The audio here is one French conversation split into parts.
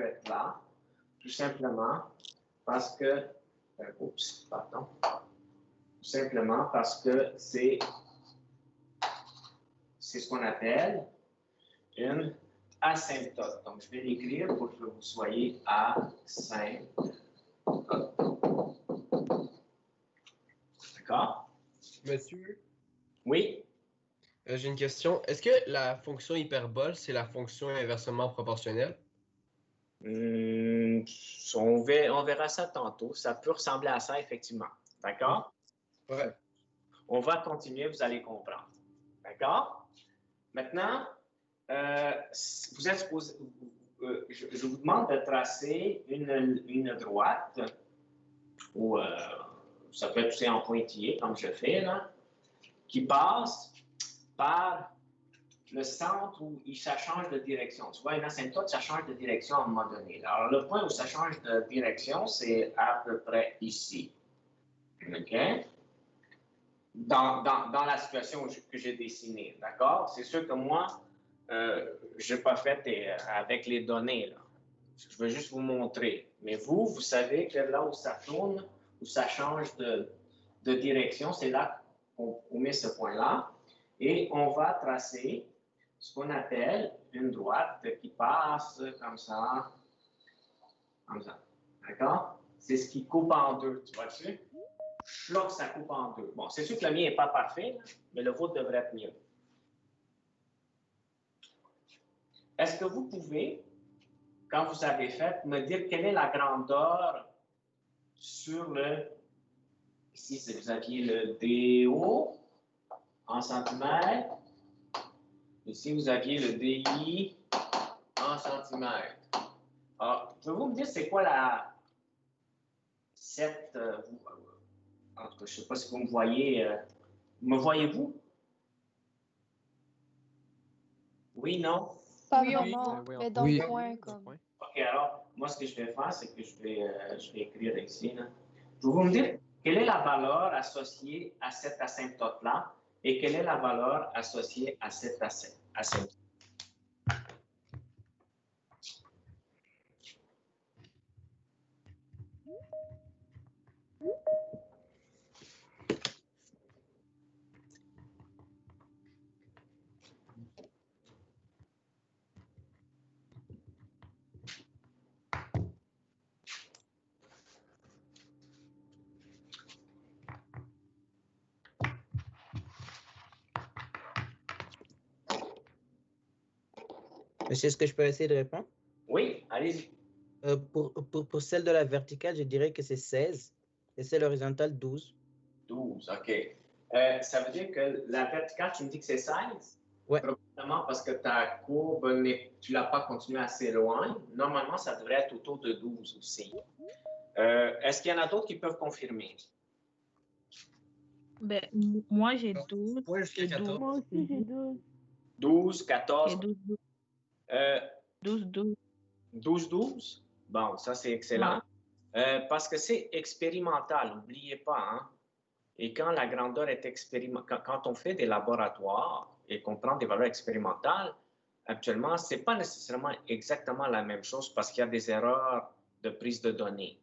peut être là, tout simplement parce que, oups, pardon, tout simplement parce que c'est ce qu'on appelle une asymptote. Donc, je vais l'écrire pour que vous soyez asymptote. D'accord? Monsieur? Oui? J'ai une question. Est-ce que la fonction hyperbole, c'est la fonction inversement proportionnelle? On verra ça tantôt. Ça peut ressembler à ça, effectivement. D'accord? Ouais. On va continuer, vous allez comprendre. D'accord? Maintenant, vous êtes supposé, je vous demande de tracer une droite, ou ça peut être aussi en pointillé, comme je fais là, qui passe par le centre où ça change de direction. Tu vois, une asymptote, ça change de direction à un moment donné. Alors, le point où ça change de direction, c'est à peu près ici. OK? Dans la situation que j'ai dessinée, d'accord? C'est sûr que moi, je n'ai pas fait avec les données, là. Je veux juste vous montrer. Mais vous savez que là où ça tourne, où ça change de direction, c'est là qu'on met ce point-là. Et on va tracer ce qu'on appelle une droite qui passe comme ça. D'accord? C'est ce qui coupe en deux, tu vois-tu? Là, ça coupe en deux. Bon, c'est sûr que le mien n'est pas parfait, là, mais le vôtre devrait être mieux. Est-ce que vous pouvez, quand vous avez fait, me dire quelle est la grandeur sur le... Ici, vous aviez le DO en centimètres. Ici, vous aviez le DI en centimètres. Alors, pouvez-vous me dire c'est quoi cette... en tout cas, je ne sais pas si vous me voyez. Me voyez-vous? Oui, non? Pas Oui, vraiment, oui, mais dans oui. le coin, comme. OK, alors, moi, ce que je vais faire, c'est que je vais écrire ici. Là. Je vais vous me dire quelle est la valeur associée à cette asymptote-là et quelle est la valeur associée à cette asymptote. Monsieur, est-ce que je peux essayer de répondre? Oui, allez-y. Pour celle de la verticale, je dirais que c'est 16 et celle horizontale 12. 12, OK. Ça veut dire que la verticale, tu me dis que c'est 16? Ouais. Probablement parce que ta courbe, tu ne l'as pas continuée assez loin. Normalement, ça devrait être autour de 12 aussi. Est-ce qu'il y en a d'autres qui peuvent confirmer? Ben, moi, j'ai 12. Ouais, jusqu'à 14. Moi aussi, j'ai 12. 12, 14. J'ai 12, 12. 12, 12. 12, 12? Bon, ça, c'est excellent. Parce que c'est expérimental, n'oubliez pas. Hein? Et quand la grandeur est expérimentale, quand on fait des laboratoires et qu'on prend des valeurs expérimentales, actuellement, ce n'est pas nécessairement exactement la même chose parce qu'il y a des erreurs de prise de données.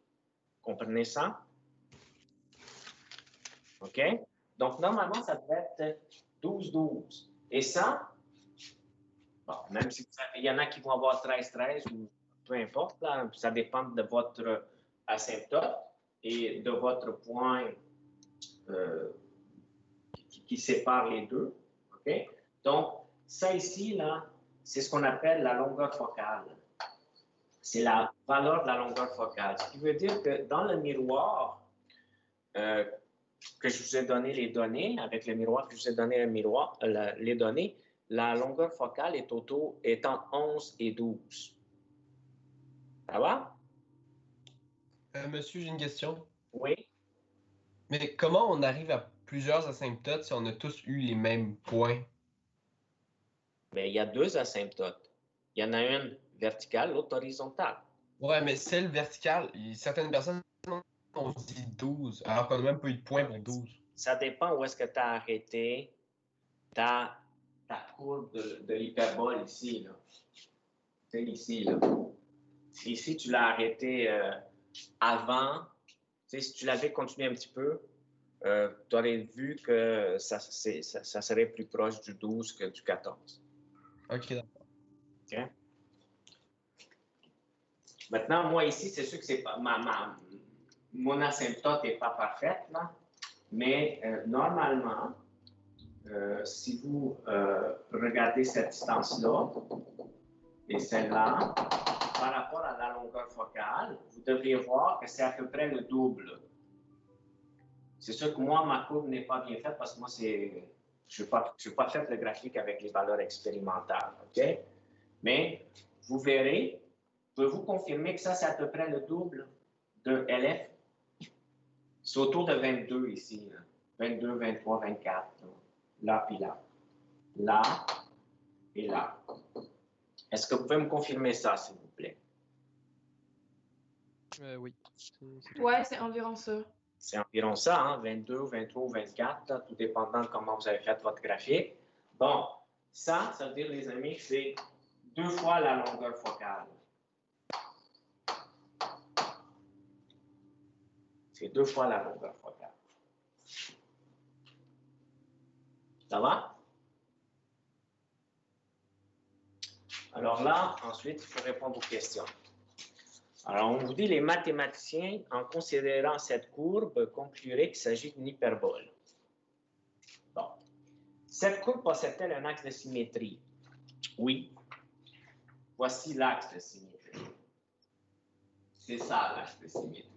Comprenez ça? OK? Donc, normalement, ça devrait être 12, 12. Et ça, bon, même si il y en a qui vont avoir 13, 13 ou peu importe, là, ça dépend de votre asymptote et de votre point qui sépare les deux. OK? Donc, ça ici, là, c'est ce qu'on appelle la longueur focale. C'est la valeur de la longueur focale. Ce qui veut dire que dans le miroir, que je vous ai donné les données, avec le miroir que je vous ai donné les données, la longueur focale est entre 11 et 12. Ça va? Monsieur, j'ai une question. Oui. Mais comment on arrive à plusieurs asymptotes si on a tous eu les mêmes points? Bien, il y a deux asymptotes. Il y en a une verticale, l'autre horizontale. Ouais, mais celle verticale, certaines personnes ont dit 12, alors qu'on n'a même pas eu de point pour 12. Ça dépend où est-ce que tu as arrêté ta courbe de l'hyperbole ici. Là. C'est ici. Là. ici, tu l'as arrêté avant. Tu sais, si tu l'avais continué un petit peu, tu aurais vu que ça serait plus proche du 12 que du 14. Ok, d'accord. OK? Maintenant, moi ici, c'est sûr que c'est pas mon asymptote n'est pas parfaite, là, mais normalement, si vous regardez cette distance-là et celle-là, par rapport à la longueur focale, vous devriez voir que c'est à peu près le double. C'est sûr que moi, ma courbe n'est pas bien faite parce que moi, je n'ai pas fait le graphique avec les valeurs expérimentales. OK? Mais vous verrez, pouvez-vous confirmer que ça, c'est à peu près le double de LF? C'est autour de 22 ici. Là. 22, 23, 24. Là, puis là. Là et là. Est-ce que vous pouvez me confirmer ça, s'il vous plaît? Oui. Ouais, c'est environ ça. C'est environ ça, hein? 22, 23 ou 24, là, tout dépendant de comment vous avez fait votre graphique. Bon, ça veut dire, les amis, que c'est 2 fois la longueur focale. C'est 2 fois la longueur focale. Ça va? Alors là, ensuite, il faut répondre aux questions. Alors, on vous dit, les mathématiciens, en considérant cette courbe, concluraient qu'il s'agit d'une hyperbole. Bon. Cette courbe possède-t-elle un axe de symétrie? Oui. Voici l'axe de symétrie. C'est ça, l'axe de symétrie.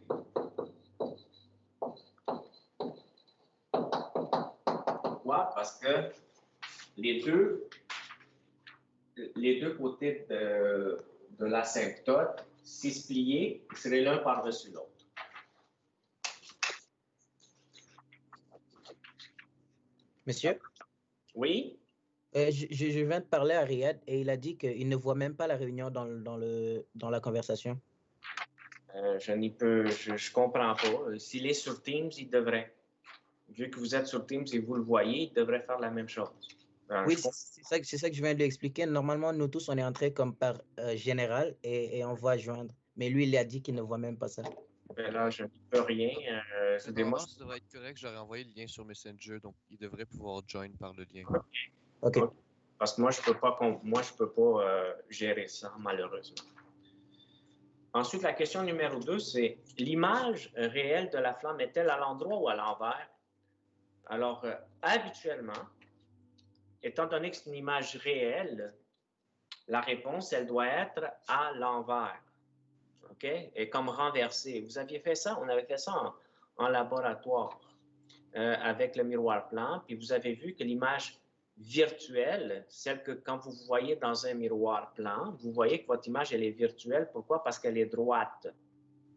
Pourquoi? Parce que les deux côtés de l'asymptote, si se pliaient, seraient l'un par-dessus l'autre. Monsieur, Oui? je viens de parler à Riyad et il a dit qu'il ne voit même pas la réunion dans la conversation. Je comprends pas. S'il est sur Teams, il devrait. Vu que vous êtes sur Teams et vous le voyez, il devrait faire la même chose. Oui, c'est ça que je viens de lui expliquer. Normalement, nous tous, on est entrés comme par général et on voit joindre. Mais lui, il a dit qu'il ne voit même pas ça. Ben là, je ne peux rien. Normalement, ça devrait être correct. J'aurais envoyé le lien sur Messenger, donc il devrait pouvoir join par le lien. OK. Parce que moi, je ne peux pas gérer ça, malheureusement. Ensuite, la question numéro 2, c'est l'image réelle de la flamme est-elle à l'endroit ou à l'envers? Alors, habituellement, étant donné que c'est une image réelle, la réponse, elle doit être à l'envers. OK? Et comme renversée. Vous aviez fait ça? On avait fait ça en laboratoire avec le miroir plan. Puis vous avez vu que l'image virtuelle, celle que quand vous voyez dans un miroir plan, vous voyez que votre image, elle est virtuelle. Pourquoi? Parce qu'elle est droite.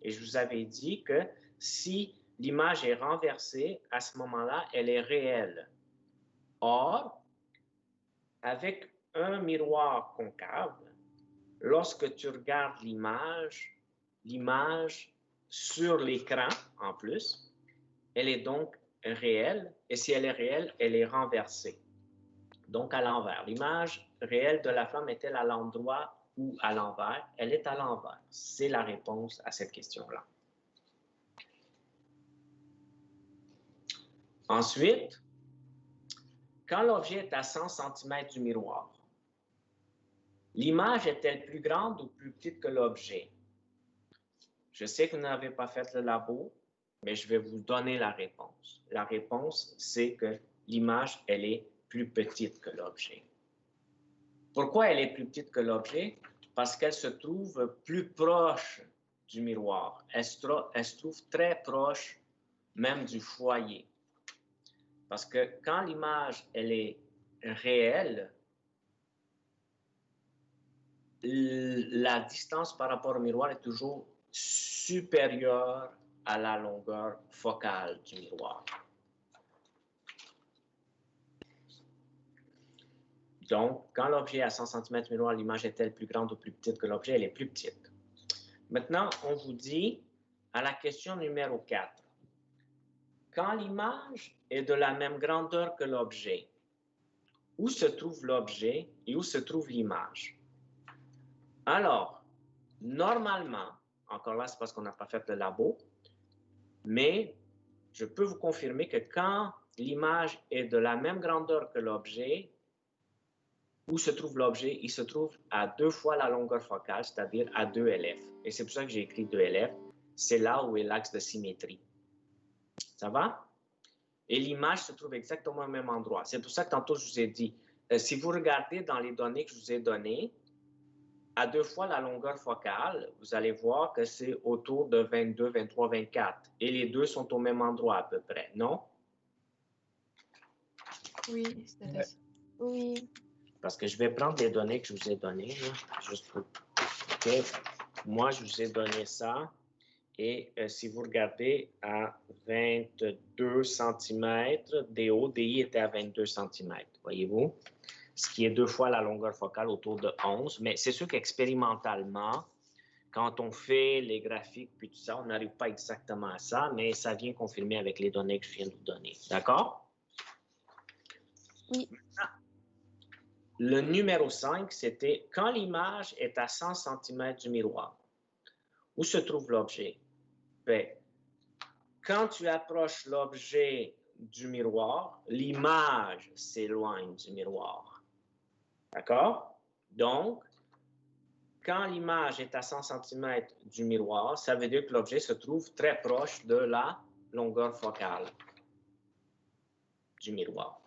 Et je vous avais dit que si l'image est renversée, à ce moment-là, elle est réelle. Or, avec un miroir concave, lorsque tu regardes l'image sur l'écran, en plus, elle est donc réelle. Et si elle est réelle, elle est renversée. Donc, à l'envers. L'image réelle de la flamme est-elle à l'endroit ou à l'envers? Elle est à l'envers. C'est la réponse à cette question-là. Ensuite, quand l'objet est à 100 cm du miroir, l'image est-elle plus grande ou plus petite que l'objet? Je sais que vous n'avez pas fait le labo, mais je vais vous donner la réponse. La réponse, c'est que l'image, elle est plus petite que l'objet. Pourquoi elle est plus petite que l'objet? Parce qu'elle se trouve plus proche du miroir. Elle se trouve très proche même du foyer. Parce que quand l'image, elle est réelle, la distance par rapport au miroir est toujours supérieure à la longueur focale du miroir. Donc, quand l'objet est à 100 cm du miroir, l'image est-elle plus grande ou plus petite que l'objet? Elle est plus petite. Maintenant, on vous dit, à la question numéro 4, quand l'image est de la même grandeur que l'objet, où se trouve l'objet et où se trouve l'image? Alors, normalement, encore là, c'est parce qu'on n'a pas fait le labo, mais je peux vous confirmer que quand l'image est de la même grandeur que l'objet, où se trouve l'objet? Il se trouve à 2 fois la longueur focale, c'est-à-dire à 2 LF. Et c'est pour ça que j'ai écrit 2 LF. C'est là où est l'axe de symétrie. Ça va? Et l'image se trouve exactement au même endroit. C'est pour ça que tantôt, je vous ai dit, si vous regardez dans les données que je vous ai données, à 2 fois la longueur focale, vous allez voir que c'est autour de 22, 23, 24. Et les deux sont au même endroit à peu près, non? Oui, c'était ça. Oui. Parce que je vais prendre les données que je vous ai données, là, juste pour... OK. Moi, je vous ai donné ça. Et si vous regardez à 22 cm DO, DI était à 22 cm, voyez-vous? Ce qui est 2 fois la longueur focale, autour de 11. Mais c'est sûr qu'expérimentalement, quand on fait les graphiques puis tout ça, on n'arrive pas exactement à ça, mais ça vient confirmer avec les données que je viens de vous donner. D'accord? Oui. Maintenant, le numéro 5, c'était quand l'image est à 100 cm du miroir. Où se trouve l'objet? Bien, quand tu approches l'objet du miroir, l'image s'éloigne du miroir. D'accord? Donc, quand l'image est à 100 cm du miroir, ça veut dire que l'objet se trouve très proche de la longueur focale du miroir.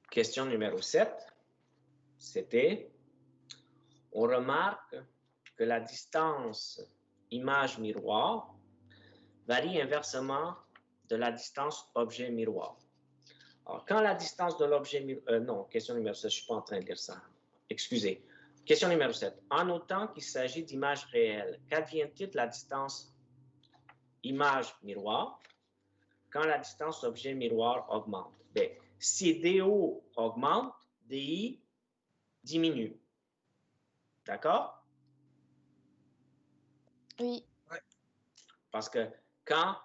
Question numéro 7, c'était, on remarque que la distance image-miroir varie inversement de la distance objet-miroir. Alors, quand la distance de l'objet... non, question numéro 7, je ne suis pas en train de lire ça. Excusez. Question numéro 7. En notant qu'il s'agit d'images réelles, qu'advient-il de la distance image-miroir quand la distance objet-miroir augmente? Bien, si DO augmente, DI diminue. D'accord? Oui. Parce que quand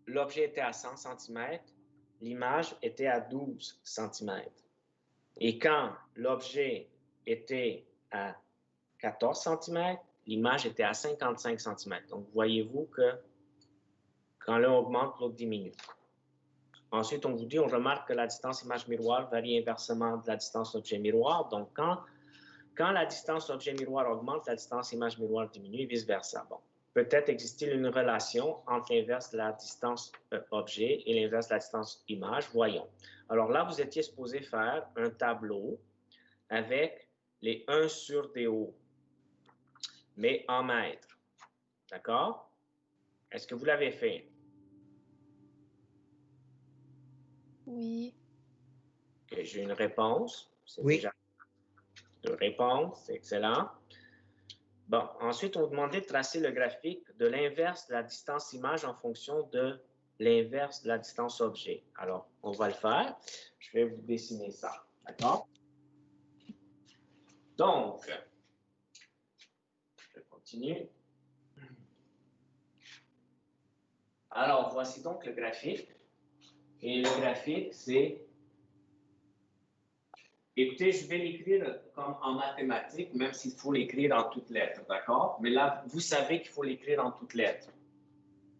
l'objet était à 100 cm, l'image était à 12 cm. Et quand l'objet était à 14 cm, l'image était à 55 cm. Donc, voyez-vous que quand l'un augmente, l'autre diminue. Ensuite, on vous dit, on remarque que la distance image-miroir varie inversement de la distance objet-miroir. Donc, quand la distance objet-miroir augmente, la distance image-miroir diminue et vice-versa. Bon. Peut-être existe-t-il une relation entre l'inverse de la distance objet et l'inverse de la distance image? Voyons. Alors là, vous étiez supposé faire un tableau avec les 1 sur DO, mais en mètres. D'accord? Est-ce que vous l'avez fait? Oui. Okay, j'ai une réponse. Oui. Déjà 2 réponses. Excellent. Bon, ensuite, on vous demandait de tracer le graphique de l'inverse de la distance image en fonction de l'inverse de la distance objet. Alors, on va le faire. Je vais vous dessiner ça. D'accord? Donc, je continue. Alors, voici donc le graphique. Et le graphique, c'est... Écoutez, je vais l'écrire comme en mathématiques, même s'il faut l'écrire en toutes lettres, d'accord? Mais là, vous savez qu'il faut l'écrire en toutes lettres,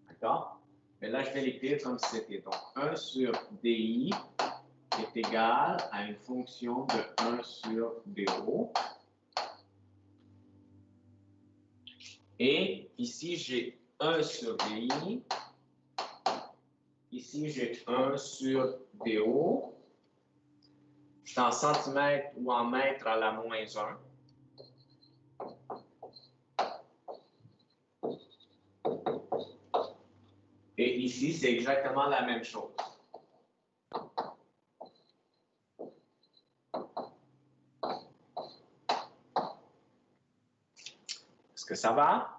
d'accord? Mais là, je vais l'écrire comme c'était. Donc, 1 sur DI est égal à une fonction de 1 sur DO. Et ici, j'ai 1 sur DI. Ici, j'ai 1 sur DO. C'est en centimètres ou en mètres à la moins 1. Et ici, c'est exactement la même chose. Est-ce que ça va?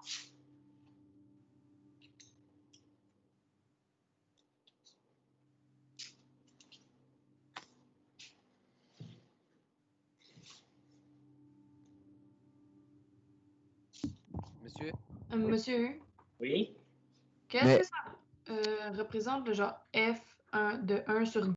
Monsieur? Monsieur, Oui? qu'est-ce Mais- que ça représente le genre F de 1 sur